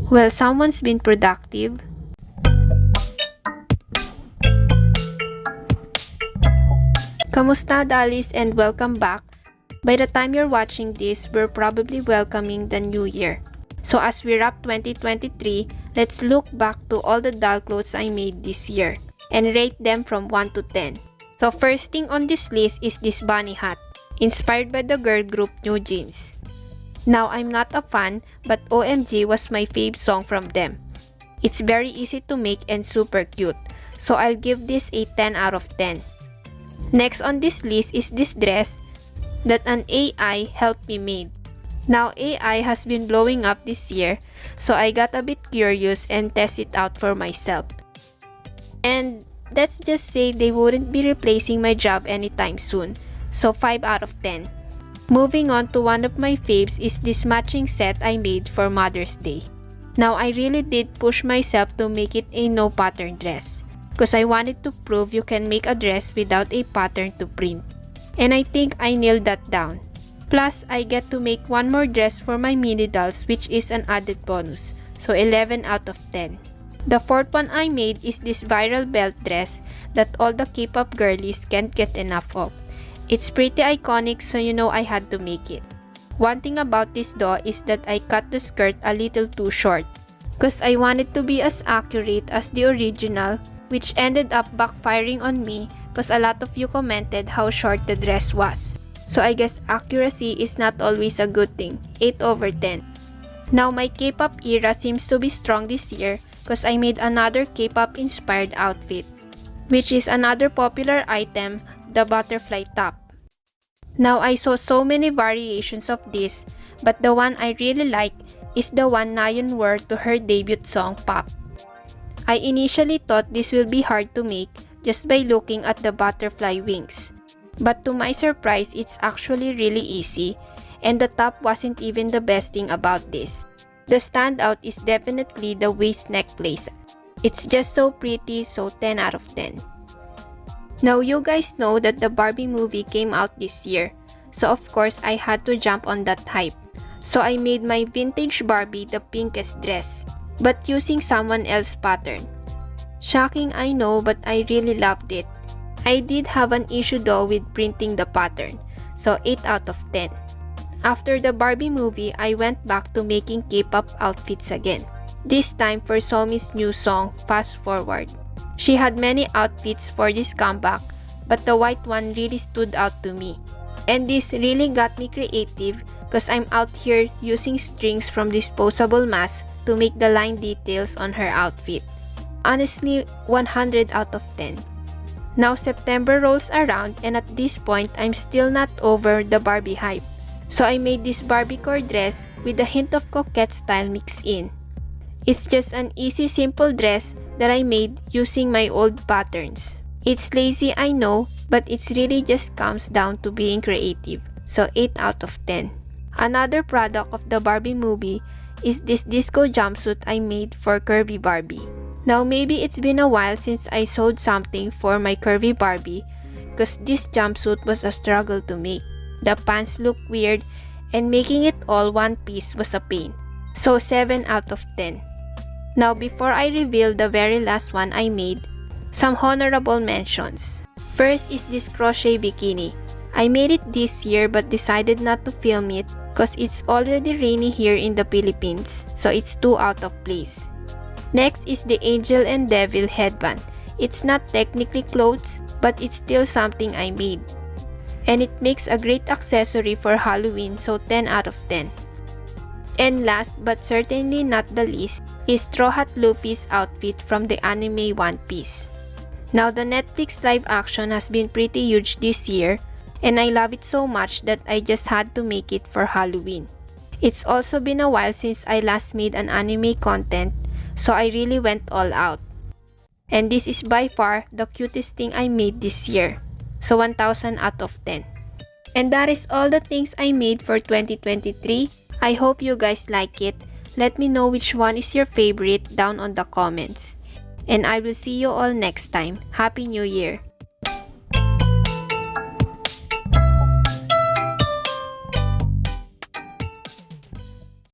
Well, someone's been productive. Kamusta, Dalis, and welcome back. By the time you're watching this, we're probably welcoming the new year. So as we wrap 2023, let's look back to all the doll clothes I made this year and rate them from 1 to 10. So first thing on this list is this bunny hat, inspired by the girl group New Jeans. Now, I'm not a fan, but OMG was my fave song from them. It's very easy to make and super cute, so I'll give this a 10 out of 10. Next on this list is this dress that an AI helped me make. Now, AI has been blowing up this year, so I got a bit curious and test it out for myself. And let's just say they wouldn't be replacing my job anytime soon, so 5 out of 10. Moving on to one of my faves is this matching set I made for Mother's Day. Now, I really did push myself to make it a no pattern dress, because I wanted to prove you can make a dress without a pattern to print. And I think I nailed that down. Plus, I get to make one more dress for my mini dolls, which is an added bonus, so 11 out of 10. The fourth one I made is this viral belt dress that all the K-pop girlies can't get enough of. It's pretty iconic, so you know I had to make it. One thing about this though is that I cut the skirt a little too short, because I wanted to be as accurate as the original, which ended up backfiring on me because a lot of you commented how short the dress was. So I guess accuracy is not always a good thing. 8 over 10. Now my K-pop era seems to be strong this year because I made another K-pop inspired outfit, which is another popular item, the butterfly top. Now I saw so many variations of this, but the one I really like is the one Nayeon wore to her debut song Pop. I initially thought this will be hard to make just by looking at the butterfly wings. But to my surprise, it's actually really easy, and the top wasn't even the best thing about this. The standout is definitely the waist neck place. It's just so pretty, so 10 out of 10. Now you guys know that the Barbie movie came out this year, so of course I had to jump on that hype. So I made my vintage Barbie the pinkest dress, but using someone else's pattern. Shocking, I know, but I really loved it. I did have an issue though with printing the pattern, so 8 out of 10. After the Barbie movie, I went back to making K-pop outfits again. This time for Somi's new song, Fast Forward. She had many outfits for this comeback, but the white one really stood out to me. And this really got me creative because I'm out here using strings from disposable masks to make the line details on her outfit. Honestly, 100 out of 10. Now September rolls around and at this point, I'm still not over the Barbie hype. So I made this Barbiecore dress with a hint of coquette style mixed in. It's just an easy, simple dress that I made using my old patterns. It's lazy, I know, but it's really just comes down to being creative. So 8 out of 10. Another product of the Barbie movie is this disco jumpsuit I made for Curvy Barbie. Now maybe it's been a while since I sewed something for my Curvy Barbie because this jumpsuit was a struggle to make. The pants look weird and making it all one piece was a pain. So 7 out of 10. Now before I reveal the very last one I made, some honorable mentions. First is this crochet bikini. I made it this year but decided not to film it because it's already rainy here in the Philippines, so it's too out of place. Next is the angel and devil headband. It's not technically clothes, but it's still something I made. And it makes a great accessory for Halloween, so 10 out of 10. And last but certainly not the least is Straw Hat Luffy's outfit from the anime One Piece. Now the Netflix live action has been pretty huge this year, and I love it so much that I just had to make it for Halloween. It's also been a while since I last made an anime content, so I really went all out. And this is by far the cutest thing I made this year, so 1000 out of 10. And that is all the things I made for 2023. I hope you guys like it. Let me know which one is your favorite down on the comments. And I will see you all next time. Happy New Year!